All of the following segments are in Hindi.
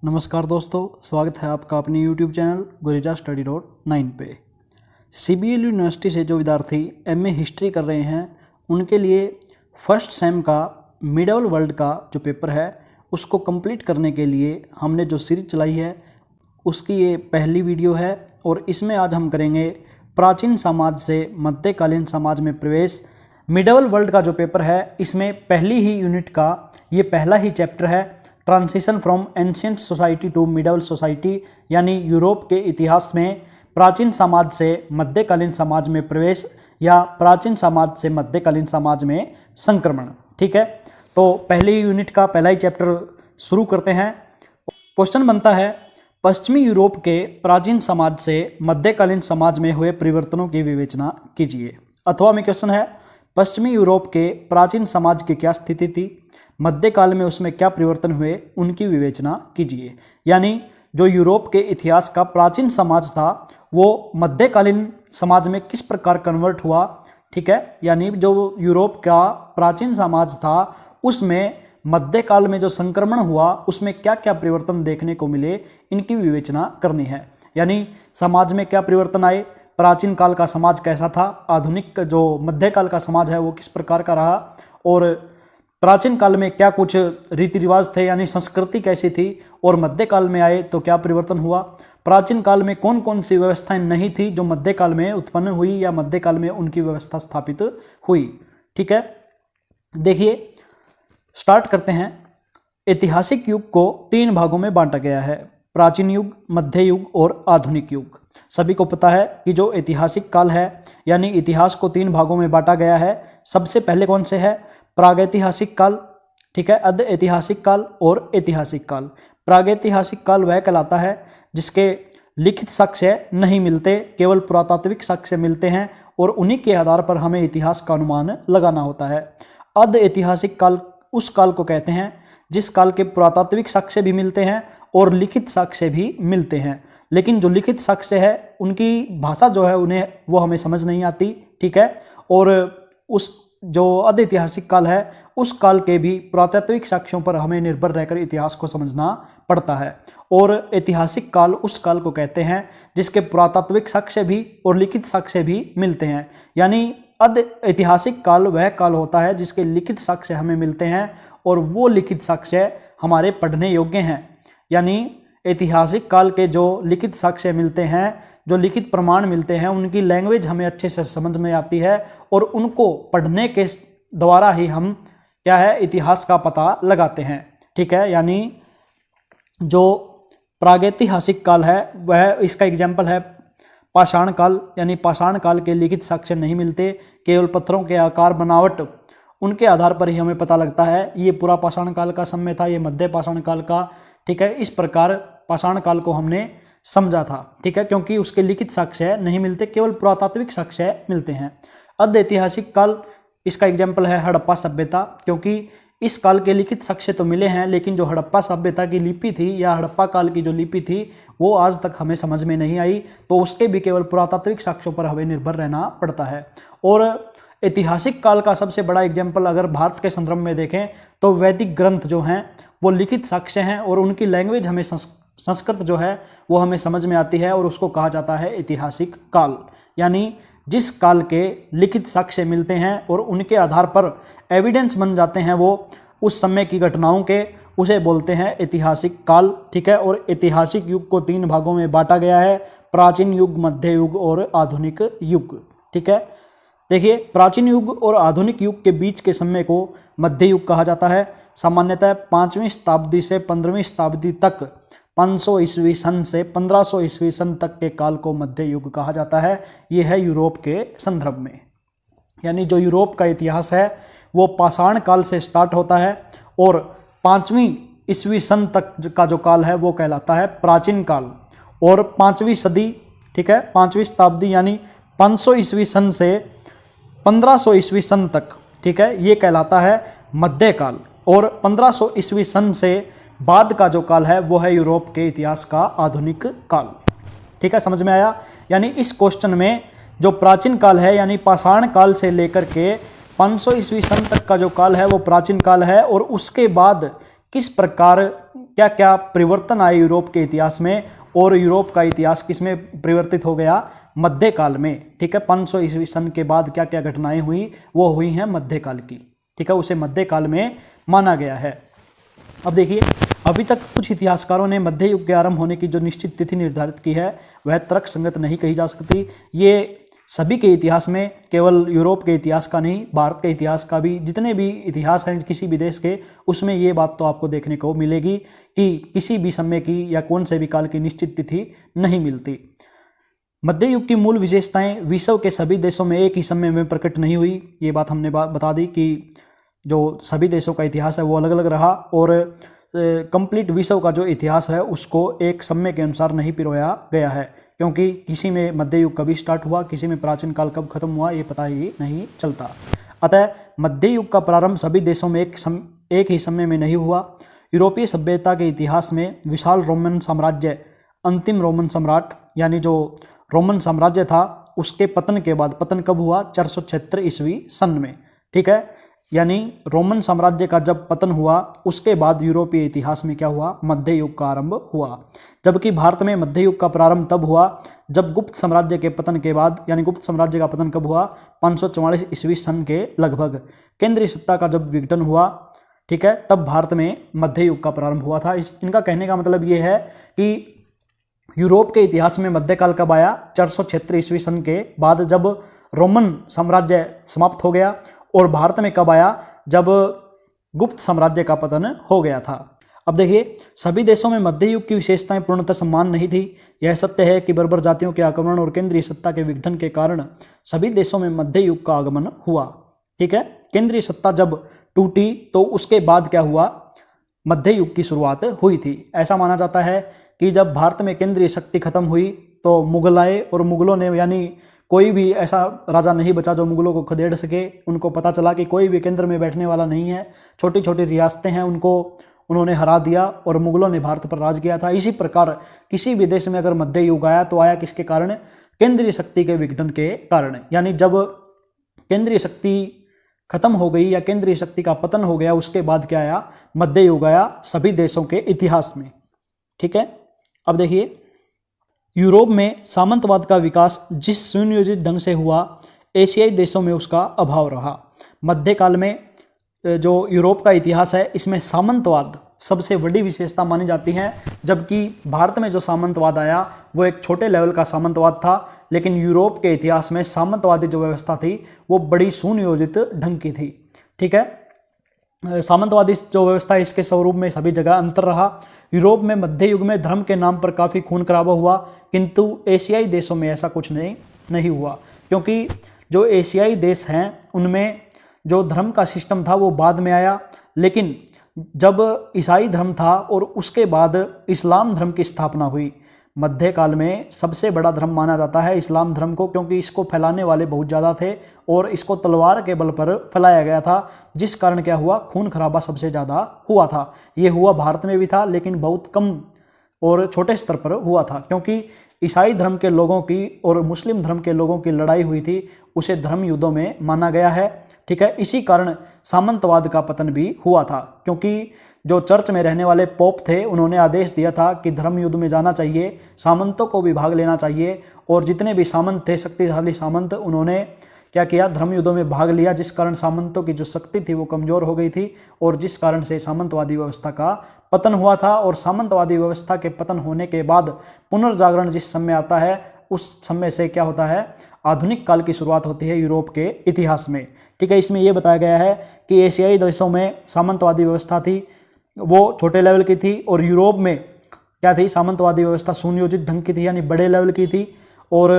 नमस्कार दोस्तों, स्वागत है आपका अपने YouTube चैनल गुरेजा Study.9 पे। CBL यूनिवर्सिटी से जो विद्यार्थी MA हिस्ट्री कर रहे हैं उनके लिए फर्स्ट सेम का मिडल वर्ल्ड का जो पेपर है उसको कंप्लीट करने के लिए हमने जो सीरीज चलाई है उसकी ये पहली वीडियो है और इसमें आज हम करेंगे प्राचीन समाज से मध्यकालीन समाज में प्रवेश। मिडल वर्ल्ड का जो पेपर है इसमें पहली ही यूनिट का ये पहला ही चैप्टर है, transition from ancient society to middle society, यानी यूरोप के इतिहास में प्राचीन समाज से मध्यकालीन समाज में प्रवेश या प्राचीन समाज से मध्यकालीन समाज में संक्रमण। ठीक है, तो पहली यूनिट का पहला ही चैप्टर शुरू करते हैं। क्वेश्चन बनता है, पश्चिमी यूरोप के प्राचीन समाज से मध्यकालीन समाज में हुए परिवर्तनों की विवेचना कीजिए। अथवा में क्वेश्चन है, पश्चिमी यूरोप के प्राचीन समाज की क्या स्थिति थी, मध्यकाल में उसमें क्या परिवर्तन हुए, उनकी विवेचना कीजिए। यानी जो यूरोप के इतिहास का प्राचीन समाज था वो मध्यकालीन समाज में किस प्रकार कन्वर्ट हुआ। ठीक है, यानी जो यूरोप का प्राचीन समाज था उसमें मध्यकाल में जो संक्रमण हुआ उसमें क्या क्या परिवर्तन देखने को मिले, इनकी विवेचना करनी है। यानी समाज में क्या परिवर्तन आए, प्राचीन काल का समाज कैसा था, आधुनिक जो मध्यकाल का समाज है वो किस प्रकार का रहा, और प्राचीन काल में क्या कुछ रीति रिवाज थे यानी संस्कृति कैसी थी, और मध्यकाल में आए तो क्या परिवर्तन हुआ। प्राचीन काल में कौन कौन सी व्यवस्थाएं नहीं थी जो मध्यकाल में उत्पन्न हुई या मध्यकाल में उनकी व्यवस्था स्थापित हुई। ठीक है, देखिए स्टार्ट करते हैं। ऐतिहासिक युग को 3 भागों में बांटा गया है, प्राचीन युग, मध्य युग और आधुनिक युग। सभी को पता है कि जो ऐतिहासिक काल है यानी इतिहास को 3 भागों में बांटा गया है। सबसे पहले कौन से है, प्रागैतिहासिक काल, ठीक है, अर्ध ऐतिहासिक काल और ऐतिहासिक काल। प्रागैतिहासिक काल वह कहलाता है जिसके लिखित साक्ष्य नहीं मिलते, केवल पुरातात्विक साक्ष्य मिलते हैं और उन्हीं के आधार पर हमें इतिहास का अनुमान लगाना होता है। अर्ध ऐतिहासिक काल उस काल को कहते हैं जिस काल के पुरातात्विक साक्ष्य भी मिलते हैं और लिखित साक्ष्य भी मिलते हैं, लेकिन जो लिखित साक्ष्य है उनकी भाषा जो है उन्हें वो हमें समझ नहीं आती। ठीक है, और उस जो अर्ध ऐतिहासिक काल है उस काल के भी पुरातात्विक साक्ष्यों पर हमें निर्भर रहकर इतिहास को समझना पड़ता है। और ऐतिहासिक काल उस काल को कहते हैं जिसके पुरातात्विक साक्ष्य भी और लिखित साक्ष्य भी मिलते हैं। यानी अर्ध ऐतिहासिक काल वह काल होता है जिसके लिखित साक्ष्य हमें मिलते हैं और वो लिखित साक्ष्य हमारे पढ़ने योग्य हैं। यानी ऐतिहासिक काल के जो लिखित साक्ष्य मिलते हैं, जो लिखित प्रमाण मिलते हैं, उनकी लैंग्वेज हमें अच्छे से समझ में आती है और उनको पढ़ने के द्वारा ही हम क्या है इतिहास का पता लगाते हैं। ठीक है, यानी जो प्रागैतिहासिक काल है वह इसका एग्जाम्पल है पाषाण काल। यानी पाषाण काल के लिखित साक्ष्य नहीं मिलते, केवल पत्थरों के आकार बनावट उनके आधार पर ही हमें पता लगता है ये पूरा पाषाण काल का समय था, ये मध्य पाषाण काल का। ठीक है, इस प्रकार पाषाण काल को हमने समझा था। ठीक है, क्योंकि उसके लिखित साक्ष्य नहीं मिलते, केवल पुरातात्विक साक्ष्य मिलते हैं। अर्ध ऐतिहासिक काल इसका एग्जाम्पल है हड़प्पा सभ्यता, क्योंकि इस काल के लिखित साक्ष्य तो मिले हैं लेकिन जो हड़प्पा सभ्यता की लिपि थी या हड़प्पा काल की जो लिपि थी वो आज तक हमें समझ में नहीं आई, तो उसके भी केवल पुरातात्विक साक्ष्यों पर हमें निर्भर रहना पड़ता है। और ऐतिहासिक काल का सबसे बड़ा एग्जाम्पल अगर भारत के संदर्भ में देखें तो वैदिक ग्रंथ जो हैं वो लिखित साक्ष्य हैं और उनकी लैंग्वेज हमें संस्कृत जो है वो हमें समझ में आती है और उसको कहा जाता है ऐतिहासिक काल। यानी जिस काल के लिखित साक्ष्य मिलते हैं और उनके आधार पर एविडेंस बन जाते हैं वो उस समय की घटनाओं के, उसे बोलते हैं ऐतिहासिक काल। ठीक है, और ऐतिहासिक युग को 3 भागों में बांटा गया है, प्राचीन युग, मध्य युग और आधुनिक युग। ठीक है, देखिए प्राचीन युग और आधुनिक युग के बीच के समय को मध्य युग कहा जाता है। सामान्यतः 5वीं शताब्दी से 15वीं शताब्दी तक 500 ईस्वी सन से 1500 ईस्वी सन तक के काल को मध्य युग कहा जाता है। ये है यूरोप के संदर्भ में। यानी जो यूरोप का इतिहास है वो पाषाण काल से स्टार्ट होता है और 5वीं ईस्वी सन तक का जो काल है वो कहलाता है प्राचीन काल। और 5वीं सदी, ठीक है, 5वीं शताब्दी यानी 500 ईस्वी सन से 1500 ईस्वी सन तक, ठीक है, ये कहलाता है मध्यकाल। और 1500 ईस्वी सन से बाद का जो काल है वो है यूरोप के इतिहास का आधुनिक काल। ठीक है, समझ में आया। यानी इस क्वेश्चन में जो प्राचीन काल है यानी पाषाण काल से लेकर के 500 ईस्वी सन तक का जो काल है वो प्राचीन काल है और उसके बाद किस प्रकार क्या क्या परिवर्तन आए यूरोप के इतिहास में, और यूरोप का इतिहास किसमें परिवर्तित हो गया, मध्यकाल में। ठीक है, 500 ईस्वी सन के बाद क्या क्या घटनाएं हुई, वो हुई हैं मध्यकाल की। ठीक है, उसे मध्यकाल में माना गया है। अब देखिए, अभी तक कुछ इतिहासकारों ने मध्य युग के आरंभ होने की जो निश्चित तिथि निर्धारित की है वह तर्क संगत नहीं कही जा सकती। ये सभी के इतिहास में, केवल यूरोप के इतिहास का नहीं, भारत के इतिहास का भी, जितने भी इतिहास हैं किसी भी देश के, उसमें ये बात तो आपको देखने को मिलेगी कि किसी भी समय की या कौन से भी काल की निश्चित तिथि नहीं मिलती। मध्य युग की मूल विशेषताएं विश्व के सभी देशों में एक ही समय में प्रकट नहीं हुई। ये बात हमने बता दी कि जो सभी देशों का इतिहास है वो अलग अलग रहा, और कंप्लीट विश्व का जो इतिहास है उसको एक समय के अनुसार नहीं पिरोया गया है, क्योंकि किसी में मध्य युग कभी स्टार्ट हुआ, किसी में प्राचीन काल कब खत्म हुआ, ये पता ही नहीं चलता। अतः मध्य युग का प्रारंभ सभी देशों में एक ही समय में नहीं हुआ। यूरोपीय सभ्यता के इतिहास में विशाल रोमन साम्राज्य, अंतिम रोमन सम्राट यानी जो रोमन साम्राज्य था, उसके पतन के बाद, पतन कब हुआ, 476 ईस्वी सन में। ठीक है, यानी रोमन साम्राज्य का जब पतन हुआ उसके बाद यूरोपीय इतिहास में क्या हुआ, मध्य युग का आरंभ हुआ। जबकि भारत में मध्य युग का प्रारंभ तब हुआ जब गुप्त साम्राज्य के पतन के बाद, यानी गुप्त साम्राज्य का पतन कब हुआ, 544 ईस्वी सन के लगभग, केंद्रीय सत्ता का जब विघटन हुआ, ठीक है, तब भारत में मध्य युग का प्रारंभ हुआ था। इनका कहने का मतलब ये है कि यूरोप के इतिहास में मध्यकाल कब आया, 476 ईस्वी सन के बाद, जब रोमन साम्राज्य समाप्त हो गया, और भारत में कब आया, जब गुप्त साम्राज्य का पतन हो गया था। अब देखिए, सभी देशों में मध्य युग की विशेषताएं पूर्णतः समान नहीं थी। यह सत्य है कि बर्बर जातियों के आक्रमण और केंद्रीय सत्ता के विघटन के कारण सभी देशों में मध्य युग का आगमन हुआ। ठीक है, केंद्रीय सत्ता जब टूटी तो उसके बाद क्या हुआ, मध्य युग की शुरुआत हुई थी। ऐसा माना जाता है कि जब भारत में केंद्रीय शक्ति खत्म हुई तो मुगल आए, और मुगलों ने, यानी कोई भी ऐसा राजा नहीं बचा जो मुगलों को खदेड़ सके। उनको पता चला कि कोई भी केंद्र में बैठने वाला नहीं है, छोटी छोटी रियासतें हैं, उनको उन्होंने हरा दिया और मुगलों ने भारत पर राज किया था। इसी प्रकार किसी भी देश में अगर मध्य युग आया तो आया किसके कारण, केंद्रीय शक्ति के विघटन के कारण। यानी जब केंद्रीय शक्ति खत्म हो गई या केंद्रीय शक्ति का पतन हो गया, उसके बाद क्या आया, मध्य युग आया सभी देशों के इतिहास में। ठीक है, अब देखिए, यूरोप में सामंतवाद का विकास जिस सुनियोजित ढंग से हुआ, एशियाई देशों में उसका अभाव रहा। मध्यकाल में जो यूरोप का इतिहास है इसमें सामंतवाद सबसे बड़ी विशेषता मानी जाती है, जबकि भारत में जो सामंतवाद आया वो एक छोटे लेवल का सामंतवाद था, लेकिन यूरोप के इतिहास में सामंतवादी जो व्यवस्था थी वो बड़ी सुनियोजित ढंग की थी। ठीक है, सामंतवादी जो व्यवस्था है इसके स्वरूप में सभी जगह अंतर रहा। यूरोप में मध्य युग में धर्म के नाम पर काफ़ी खून खराबा हुआ, किंतु एशियाई देशों में ऐसा कुछ नहीं हुआ, क्योंकि जो एशियाई देश हैं उनमें जो धर्म का सिस्टम था वो बाद में आया। लेकिन जब ईसाई धर्म था और उसके बाद इस्लाम धर्म की स्थापना हुई, मध्यकाल में सबसे बड़ा धर्म माना जाता है इस्लाम धर्म को, क्योंकि इसको फैलाने वाले बहुत ज़्यादा थे और इसको तलवार के बल पर फैलाया गया था, जिस कारण क्या हुआ, खून खराबा सबसे ज़्यादा हुआ था। ये हुआ भारत में भी था, लेकिन बहुत कम और छोटे स्तर पर हुआ था, क्योंकि ईसाई धर्म के लोगों की और मुस्लिम धर्म के लोगों की लड़ाई हुई थी, उसे धर्म युद्धों में माना गया है। ठीक है, इसी कारण सामंतवाद का पतन भी हुआ था, क्योंकि जो चर्च में रहने वाले पोप थे उन्होंने आदेश दिया था कि धर्म युद्ध में जाना चाहिए, सामंतों को भी भाग लेना चाहिए, और जितने भी सामंत थे, शक्तिशाली सामंत, उन्होंने क्या किया, धर्म युद्धों में भाग लिया, जिस कारण सामंतों की जो शक्ति थी वो कमज़ोर हो गई थी, और जिस कारण से सामंतवादी व्यवस्था का पतन हुआ था। और सामंतवादी व्यवस्था के पतन होने के बाद पुनर्जागरण जिस समय आता है, उस समय से क्या होता है, आधुनिक काल की शुरुआत होती है यूरोप के इतिहास में। ठीक है, इसमें यह बताया गया है कि एशियाई देशों में सामंतवादी व्यवस्था थी, वो छोटे लेवल की थी, और यूरोप में क्या थी, सामंतवादी व्यवस्था सुनियोजित ढंग की थी, यानी बड़े लेवल की थी। और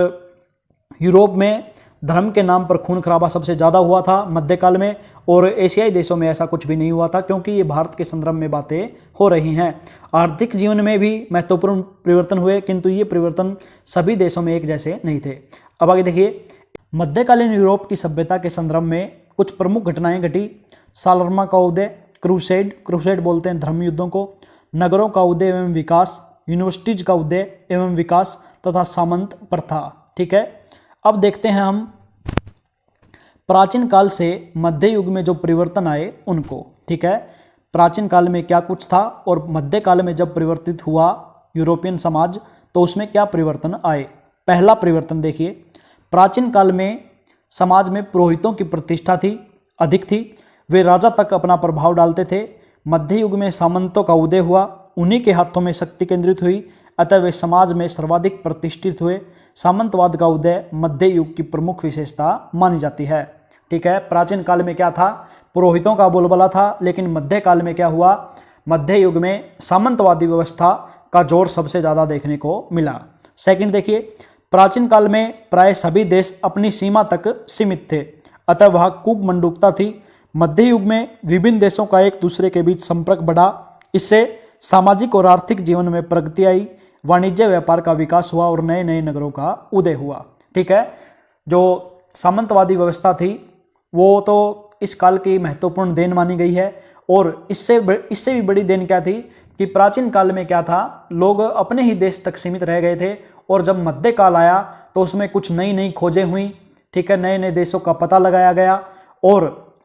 यूरोप में धर्म के नाम पर खून खराबा सबसे ज़्यादा हुआ था मध्यकाल में, और एशियाई देशों में ऐसा कुछ भी नहीं हुआ था, क्योंकि ये भारत के संदर्भ में बातें हो रही हैं। आर्थिक जीवन में भी महत्वपूर्ण परिवर्तन हुए, किंतु ये परिवर्तन सभी देशों में एक जैसे नहीं थे। अब आगे देखिए, मध्यकालीन यूरोप की सभ्यता के संदर्भ में कुछ प्रमुख घटनाएं घटी। सालरमा का उदय, क्रूसेड बोलते हैं धर्म युद्धों को, नगरों का उदय एवं विकास, यूनिवर्सिटीज का उदय एवं विकास तथा सामंत प्रथा। ठीक है, अब देखते हैं हम प्राचीन काल से मध्य युग में जो परिवर्तन आए उनको। ठीक है, प्राचीन काल में क्या कुछ था और मध्यकाल में जब परिवर्तित हुआ यूरोपियन समाज तो उसमें क्या परिवर्तन आए। पहला परिवर्तन देखिए, प्राचीन काल में समाज में पुरोहितों की प्रतिष्ठा अधिक थी, वे राजा तक अपना प्रभाव डालते थे। मध्य युग में सामंतों का उदय हुआ, उन्हीं के हाथों में शक्ति केंद्रित हुई, अतः वे समाज में सर्वाधिक प्रतिष्ठित हुए। सामंतवाद का उदय मध्य युग की प्रमुख विशेषता मानी जाती है। ठीक है, प्राचीन काल में क्या था, पुरोहितों का बोलबाला था, लेकिन मध्य काल में क्या हुआ, मध्य युग में सामंतवादी व्यवस्था का जोर सबसे ज़्यादा देखने को मिला। सेकंड देखिए, प्राचीन काल में प्राय सभी देश अपनी सीमा तक सीमित थे, अतः वह कूपमंडूकता थी। मध्य युग में विभिन्न देशों का एक दूसरे के बीच संपर्क बढ़ा, इससे सामाजिक और आर्थिक जीवन में प्रगति आई, वाणिज्य व्यापार का विकास हुआ और नए नए नगरों का उदय हुआ। ठीक है, जो सामंतवादी व्यवस्था थी वो तो इस काल की महत्वपूर्ण देन मानी गई है। और इससे भी बड़ी देन क्या थी कि प्राचीन काल में क्या था, लोग अपने ही देश तक सीमित रह गए थे, और जब मध्य काल आया तो उसमें कुछ नई नई खोजें हुई। ठीक है, नए नए देशों का पता लगाया गया, और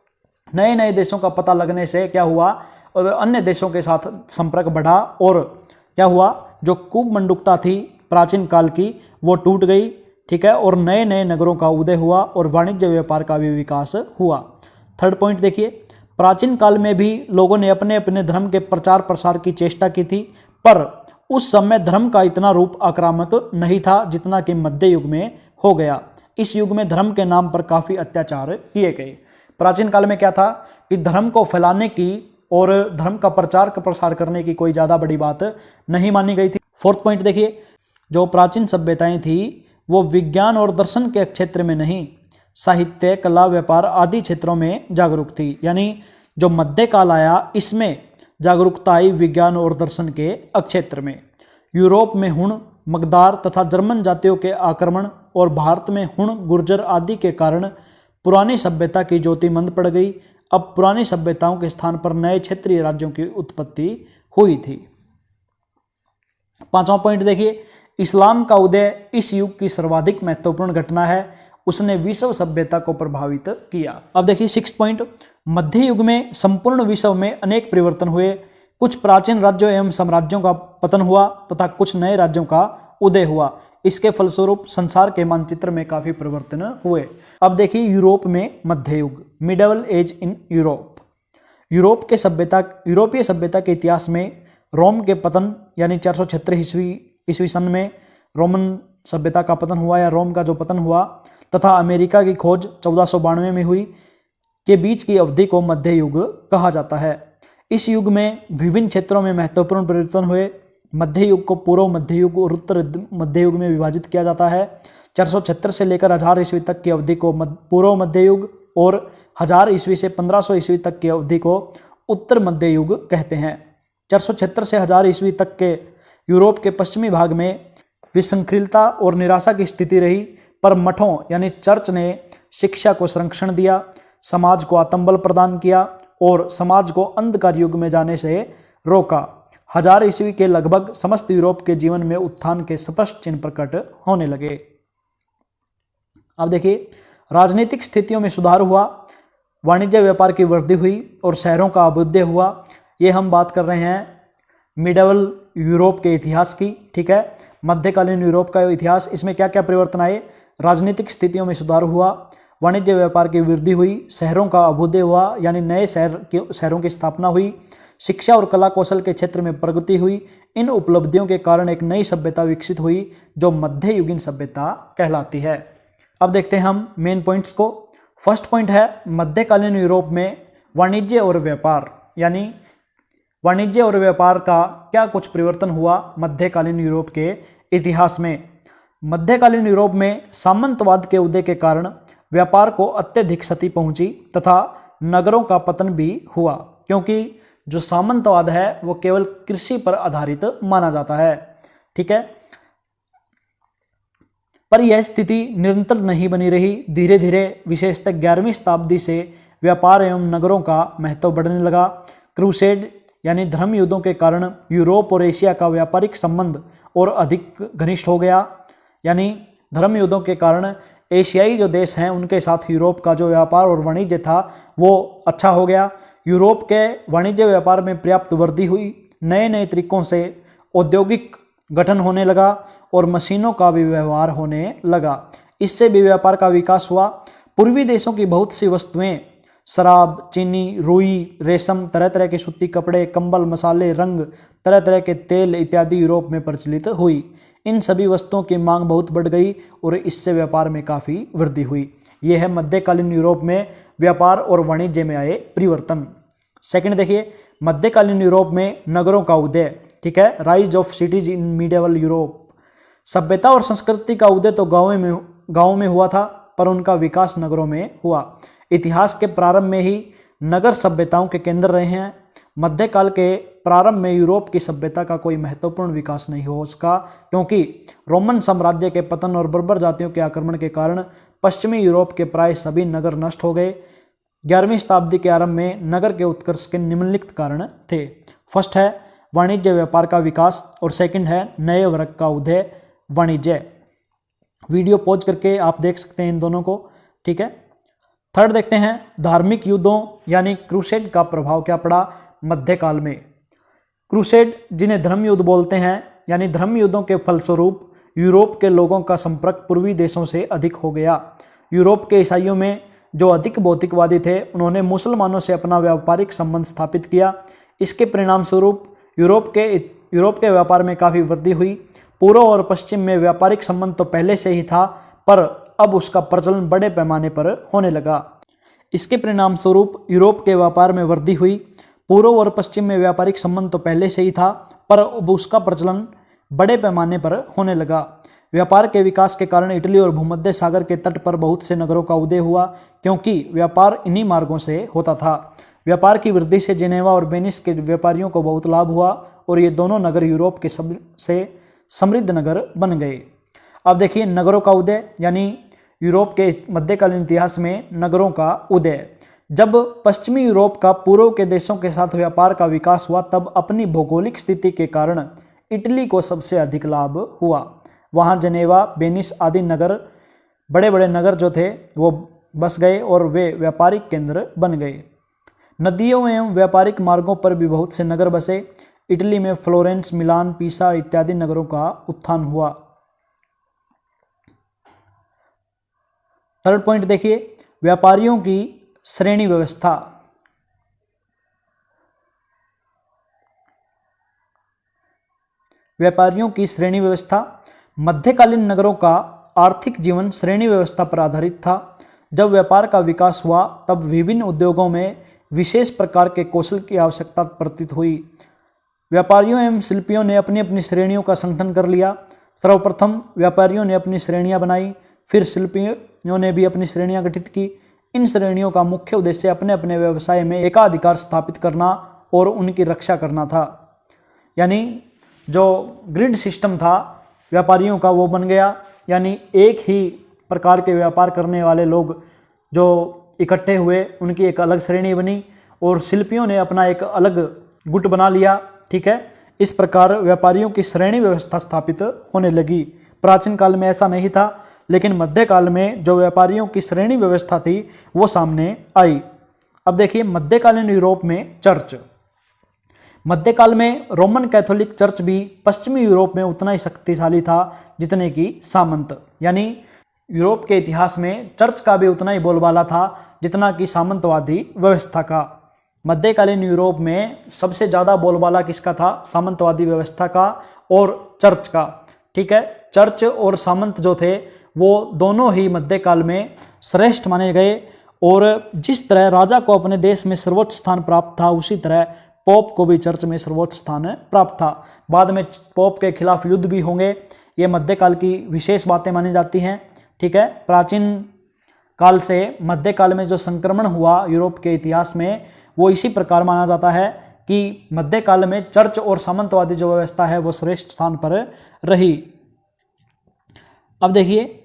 नए नए देशों का पता लगने से क्या हुआ, और अन्य देशों के साथ संपर्क बढ़ा, और क्या हुआ, जो कूपमंडूकता थी प्राचीन काल की वो टूट गई। ठीक है, और नए नए नगरों का उदय हुआ और वाणिज्य व्यापार का भी विकास हुआ। थर्ड पॉइंट देखिए, प्राचीन काल में भी लोगों ने अपने अपने धर्म के प्रचार प्रसार की चेष्टा की थी, पर उस समय धर्म का इतना रूप आक्रामक नहीं था जितना कि मध्य युग में हो गया। इस युग में धर्म के नाम पर काफ़ी अत्याचार किए गए। प्राचीन काल में क्या था कि धर्म को फैलाने की और धर्म का प्रचार प्रसार करने की कोई ज़्यादा बड़ी बात नहीं मानी गई थी। फोर्थ पॉइंट देखिए, जो प्राचीन सभ्यताएं थी वो विज्ञान और दर्शन के क्षेत्र में नहीं, साहित्य, कला, व्यापार आदि क्षेत्रों में जागरूक थी। यानी जो मध्यकाल आया इसमें जागरूकता आई विज्ञान और दर्शन के क्षेत्र में। यूरोप में हुण, मगधार तथा जर्मन जातियों के आक्रमण और भारत में हुण, गुर्जर आदि के कारण पुरानी सभ्यता की ज्योति मंद पड़ गई। अब पुरानी सभ्यताओं के स्थान पर नए क्षेत्रीय राज्यों की उत्पत्ति हुई थी। पांचवा पॉइंट देखिए, इस्लाम का उदय इस युग की सर्वाधिक महत्वपूर्ण घटना है, उसने विश्व सभ्यता को प्रभावित किया। अब देखिए सिक्स पॉइंट, मध्य युग में संपूर्ण विश्व में अनेक परिवर्तन हुए। कुछ प्राचीन राज्यों एवं साम्राज्यों का पतन हुआ तथा कुछ नए राज्यों का उदय हुआ। इसके फलस्वरूप संसार के मानचित्र में काफी परिवर्तन हुए। अब देखिए यूरोप में मध्य युग, मिडिवल एज इन यूरोप। यूरोपीय सभ्यता के इतिहास में रोम के पतन यानी 476 ईस्वी सन में रोमन सभ्यता का पतन हुआ या रोम का जो पतन हुआ, तथा अमेरिका की खोज 1492 में हुई के बीच की अवधि को मध्य युग कहा जाता है। इस युग में विभिन्न क्षेत्रों में महत्वपूर्ण परिवर्तन हुए। मध्य युग को पूर्व मध्य युग और उत्तर मध्य युग में विभाजित किया जाता है। 476 से लेकर 1000 ईस्वी तक की अवधि को पूर्व मध्य युग और 1000 ईस्वी से 1500 ईस्वी तक की अवधि को उत्तर मध्य युग कहते हैं। 476 से 1000 ईस्वी तक के यूरोप के पश्चिमी भाग में विसंख्रिलता और निराशा की स्थिति रही, पर मठों यानी चर्च ने शिक्षा को संरक्षण दिया, समाज को आत्मबल प्रदान किया और समाज को अंधकार युग में जाने से रोका। 1000 ईस्वी के लगभग समस्त यूरोप के जीवन में उत्थान के स्पष्ट चिन्ह प्रकट होने लगे। अब देखिए राजनीतिक स्थितियों में सुधार हुआ, वाणिज्य व्यापार की वृद्धि हुई और शहरों का अभ्युदय हुआ। ये हम बात कर रहे हैं मिडिवल यूरोप के इतिहास की। ठीक है, मध्यकालीन यूरोप का इतिहास, इसमें क्या क्या परिवर्तन आए। राजनीतिक स्थितियों में सुधार हुआ, वाणिज्य व्यापार की वृद्धि हुई, शहरों का अभ्युदय हुआ यानी नए शहरों की स्थापना हुई, शिक्षा और कला कौशल के क्षेत्र में प्रगति हुई। इन उपलब्धियों के कारण एक नई सभ्यता विकसित हुई जो मध्ययुगीन सभ्यता कहलाती है। अब देखते हैं हम मेन पॉइंट्स को। फर्स्ट पॉइंट है मध्यकालीन यूरोप में वाणिज्य और व्यापार, यानी वाणिज्य और व्यापार का क्या कुछ परिवर्तन हुआ मध्यकालीन यूरोप के इतिहास में। मध्यकालीन यूरोप में सामंतवाद के उदय के कारण व्यापार को अत्यधिक क्षति पहुंची तथा नगरों का पतन भी हुआ, क्योंकि जो सामंतवाद है वो केवल कृषि पर आधारित माना जाता है। ठीक है, पर यह स्थिति निरंतर नहीं बनी रही। धीरे धीरे विशेषतः 11वीं शताब्दी से व्यापार एवं नगरों का महत्व बढ़ने लगा। क्रूसेड यानी धर्म युद्धों के कारण यूरोप और एशिया का व्यापारिक संबंध और अधिक घनिष्ठ हो गया। यानी धर्म युद्धों के कारण एशियाई जो देश हैं उनके साथ यूरोप का जो व्यापार और वाणिज्य था वो अच्छा हो गया। यूरोप के वाणिज्य व्यापार में पर्याप्त वृद्धि हुई, नए नए तरीकों से औद्योगिक गठन होने लगा और मशीनों का भी व्यवहार होने लगा। इससे भी व्यापार का विकास हुआ। पूर्वी देशों की बहुत सी वस्तुएं, शराब, चीनी, रुई, रेशम, तरह तरह के सूती कपड़े, कंबल, मसाले, रंग, तरह तरह के तेल इत्यादि यूरोप में प्रचलित हुई। इन सभी वस्तुओं की मांग बहुत बढ़ गई और इससे व्यापार में काफ़ी वृद्धि हुई। यह है मध्यकालीन यूरोप में व्यापार और वाणिज्य में आए परिवर्तन। सेकंड देखिए, मध्यकालीन यूरोप में नगरों का उदय। ठीक है, rise of cities in medieval Europe. सभ्यता और संस्कृति का उदय तो गाँव में हुआ था, पर उनका विकास नगरों में हुआ। इतिहास के प्रारंभ में ही नगर सभ्यताओं के केंद्र रहे हैं। मध्यकाल के प्रारंभ में यूरोप की सभ्यता का कोई महत्वपूर्ण विकास नहीं हो सका, क्योंकि रोमन साम्राज्य के पतन और बर्बर जातियों के आक्रमण के कारण पश्चिमी यूरोप के प्राय सभी नगर नष्ट हो गए। 11वीं शताब्दी के आरंभ में नगर के उत्कर्ष के निम्नलिखित कारण थे। फर्स्ट है वाणिज्य व्यापार का विकास और सेकंड है नए वर्ग का उदय, वाणिज्य। वीडियो पॉज करके आप देख सकते हैं इन दोनों को। ठीक है, थर्ड देखते हैं धार्मिक युद्धों यानी क्रूसेड का प्रभाव क्या पड़ा मध्यकाल में। क्रूसेड, जिन्हें धर्म युद्ध बोलते हैं, यानी धर्म युद्धों के फलस्वरूप यूरोप के लोगों का संपर्क पूर्वी देशों से अधिक हो गया। यूरोप के ईसाइयों में जो अधिक भौतिकवादी थे, उन्होंने मुसलमानों से अपना व्यापारिक संबंध स्थापित किया। इसके परिणाम स्वरूप यूरोप के व्यापार में काफ़ी वृद्धि हुई। पूर्व और पश्चिम में व्यापारिक संबंध तो पहले से ही था, पर अब उसका प्रचलन बड़े पैमाने पर होने लगा। इसके परिणाम स्वरूप यूरोप के व्यापार में वृद्धि हुई। पूर्व और पश्चिम में व्यापारिक संबंध तो पहले से ही था, पर अब उसका प्रचलन बड़े पैमाने पर होने लगा। व्यापार के विकास के कारण इटली और भूमध्य सागर के तट पर बहुत से नगरों का उदय हुआ, क्योंकि व्यापार इन्हीं मार्गों से होता था। व्यापार की वृद्धि से जेनेवा और वेनिस के व्यापारियों को बहुत लाभ हुआ और ये दोनों नगर यूरोप के से समृद्ध नगर बन गए। अब देखिए नगरों का उदय, यानी यूरोप के मध्यकालीन इतिहास में नगरों का उदय। जब पश्चिमी यूरोप का पूर्व के देशों के साथ व्यापार का विकास हुआ, तब अपनी भौगोलिक स्थिति के कारण इटली को सबसे अधिक लाभ हुआ। वहाँ जनेवा, वेनिस आदि नगर, बड़े बड़े नगर जो थे वो बस गए और वे व्यापारिक केंद्र बन गए। नदियों एवं व्यापारिक मार्गों पर भी बहुत से नगर बसे। इटली में फ्लोरेंस, मिलान, पीसा इत्यादि नगरों का उत्थान हुआ। थर्ड पॉइंट देखिए, व्यापारियों की श्रेणी व्यवस्था। व्यापारियों की श्रेणी व्यवस्था। मध्यकालीन नगरों का आर्थिक जीवन श्रेणी व्यवस्था पर आधारित था। जब व्यापार का विकास हुआ, तब विभिन्न उद्योगों में विशेष प्रकार के कौशल की आवश्यकता प्रतीत हुई। व्यापारियों एवं शिल्पियों ने अपनी अपनी श्रेणियों का संगठन कर लिया। सर्वप्रथम व्यापारियों ने अपनी श्रेणियां बनाई, फिर शिल्पियों ने भी अपनी श्रेणियां गठित की। इन श्रेणियों का मुख्य उद्देश्य अपने अपने व्यवसाय में एकाधिकार स्थापित करना और उनकी रक्षा करना था। यानी जो ग्रिड सिस्टम था व्यापारियों का वो बन गया, यानी एक ही प्रकार के व्यापार करने वाले लोग जो इकट्ठे हुए, उनकी एक अलग श्रेणी बनी और शिल्पियों ने अपना एक अलग गुट बना लिया। ठीक है, इस प्रकार व्यापारियों की श्रेणी व्यवस्था स्थापित होने लगी। प्राचीन काल में ऐसा नहीं था, लेकिन मध्यकाल में जो व्यापारियों की श्रेणी व्यवस्था थी वो सामने आई। अब देखिए मध्यकालीन यूरोप में चर्च। मध्यकाल में रोमन कैथोलिक चर्च भी पश्चिमी यूरोप में उतना ही शक्तिशाली था जितने की सामंत, यानी यूरोप के इतिहास में चर्च का भी उतना ही बोलबाला था जितना कि सामंतवादी व्यवस्था का। मध्यकालीन यूरोप में सबसे ज़्यादा बोलबाला किसका था? सामंतवादी व्यवस्था का और चर्च का। ठीक है, चर्च और सामंत जो थे वो दोनों ही मध्यकाल में श्रेष्ठ माने गए और जिस तरह राजा को अपने देश में सर्वोच्च स्थान प्राप्त था, उसी तरह पोप को भी चर्च में सर्वोच्च स्थान प्राप्त था। बाद में पोप के खिलाफ युद्ध भी होंगे, ये मध्यकाल की विशेष बातें मानी जाती हैं। ठीक है, प्राचीन काल से मध्यकाल में जो संक्रमण हुआ यूरोप के इतिहास में, वो इसी प्रकार माना जाता है कि मध्यकाल में चर्च और सामंतवादी जो व्यवस्था है वो श्रेष्ठ स्थान पर रही। अब देखिए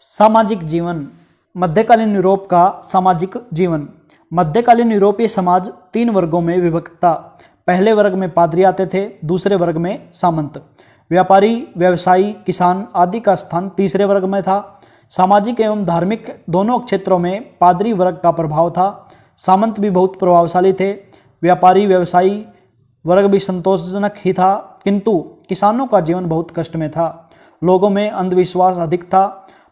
सामाजिक जीवन, मध्यकालीन यूरोप का सामाजिक जीवन। मध्यकालीन यूरोपीय समाज 3 वर्गों में विभक्त था। पहले वर्ग में पादरी आते थे, दूसरे वर्ग में सामंत। व्यापारी, व्यवसायी, किसान आदि का स्थान तीसरे वर्ग में था। सामाजिक एवं धार्मिक दोनों क्षेत्रों में पादरी वर्ग का प्रभाव था। सामंत भी बहुत प्रभावशाली थे, व्यापारी व्यवसायी वर्ग भी संतोषजनक ही था, किंतु किसानों का जीवन बहुत कष्ट में था। लोगों में अंधविश्वास अधिक था।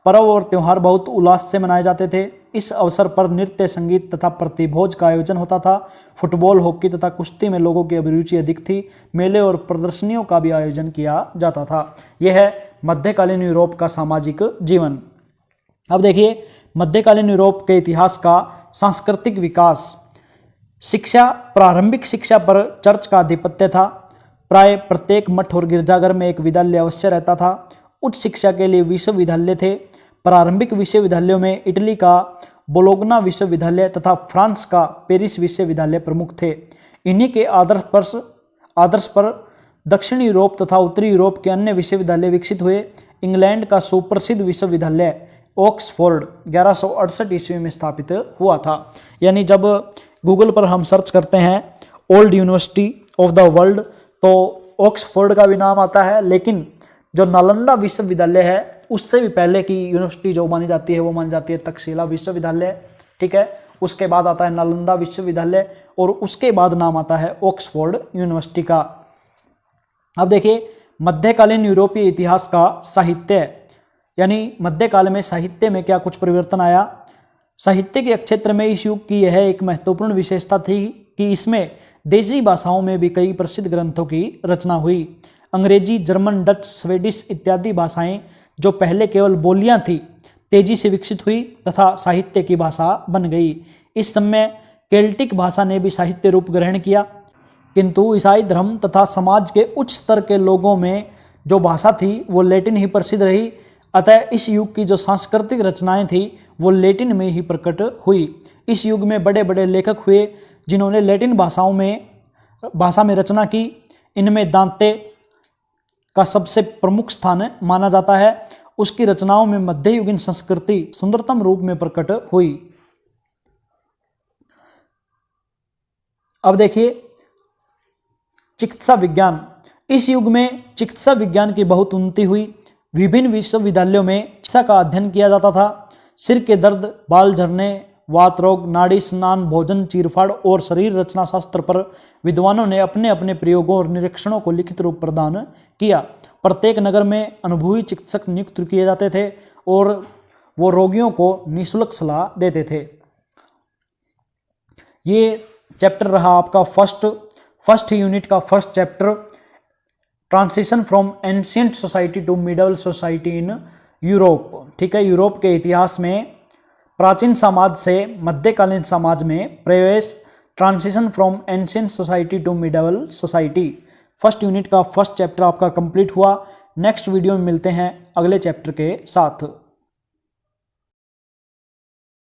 पर्व और त्यौहार बहुत उल्लास से मनाए जाते थे। इस अवसर पर नृत्य, संगीत तथा प्रतिभोज का आयोजन होता था। फुटबॉल, हॉकी तथा कुश्ती में लोगों की अभिरुचि अधिक थी। मेले और प्रदर्शनियों का भी आयोजन किया जाता था। यह है मध्यकालीन यूरोप का सामाजिक जीवन। अब देखिए मध्यकालीन यूरोप के इतिहास का सांस्कृतिक विकास। शिक्षा, प्रारंभिक शिक्षा पर चर्च का आधिपत्य था। प्राय प्रत्येक मठ और गिरजाघर में एक विद्यालय अवश्य रहता था। उच्च शिक्षा के लिए विश्वविद्यालय थे। प्रारंभिक विश्वविद्यालयों में इटली का बोलोग्ना विश्वविद्यालय तथा फ्रांस का पेरिस विश्वविद्यालय प्रमुख थे। इन्हीं के आदर्श पर दक्षिणी यूरोप तथा उत्तरी यूरोप के अन्य विश्वविद्यालय विकसित हुए। इंग्लैंड का सुप्रसिद्ध विश्वविद्यालय ऑक्सफोर्ड 1168 ईस्वी में स्थापित हुआ था। यानी जब गूगल पर हम सर्च करते हैं old university of the world तो ऑक्सफोर्ड का भी नाम आता है, लेकिन जो नालंदा विश्वविद्यालय है उससे भी पहले की यूनिवर्सिटी जो मानी जाती है वो मानी जाती है तक्षशिला विश्वविद्यालय। ठीक है, उसके बाद आता है नालंदा विश्वविद्यालय और उसके बाद नाम आता है ऑक्सफोर्ड यूनिवर्सिटी का। अब देखिए मध्यकालीन यूरोपीय इतिहास का साहित्य, यानी मध्यकाल में साहित्य में क्या कुछ परिवर्तन आया। साहित्य के क्षेत्र में इस युग की यह एक महत्वपूर्ण विशेषता थी कि इसमें देशी भाषाओं में भी कई प्रसिद्ध ग्रंथों की रचना हुई। अंग्रेजी, जर्मन, डच, स्वीडिश इत्यादि भाषाएं जो पहले केवल बोलियां थी तेजी से विकसित हुई तथा साहित्य की भाषा बन गई। इस समय केल्टिक भाषा ने भी साहित्य रूप ग्रहण किया, किंतु ईसाई धर्म तथा समाज के उच्च स्तर के लोगों में जो भाषा थी वो लैटिन ही प्रसिद्ध रही। अतः इस युग की जो सांस्कृतिक रचनाएं थी वो लैटिन में ही प्रकट हुई। इस युग में बड़े बड़े लेखक हुए जिन्होंने लैटिन भाषा में रचना की। इनमें दांते का सबसे प्रमुख स्थान माना जाता है। उसकी रचनाओं में मध्ययुगीन संस्कृति सुंदरतम रूप में प्रकट हुई। अब देखिए चिकित्सा विज्ञान। इस युग में चिकित्सा विज्ञान की बहुत उन्नति हुई। विभिन्न विश्वविद्यालयों में चिकित्सा का अध्ययन किया जाता था। सिर के दर्द, बाल झड़ने, वात रोग, नाड़ी स्नान, भोजन, चीरफाड़ और शरीर रचना शास्त्र पर विद्वानों ने अपने अपने प्रयोगों और निरीक्षणों को लिखित रूप प्रदान किया। प्रत्येक नगर में अनुभवी चिकित्सक नियुक्त किए जाते थे और वो रोगियों को निःशुल्क सलाह देते थे। ये चैप्टर रहा आपका फर्स्ट यूनिट का first chapter, transition from ancient society to middle society in Europe. ठीक है, यूरोप के इतिहास में प्राचीन समाज से मध्यकालीन समाज में प्रवेश, transition from ancient society to middle society. First unit का फर्स्ट चैप्टर आपका कंप्लीट हुआ। नेक्स्ट वीडियो में मिलते हैं अगले चैप्टर के साथ।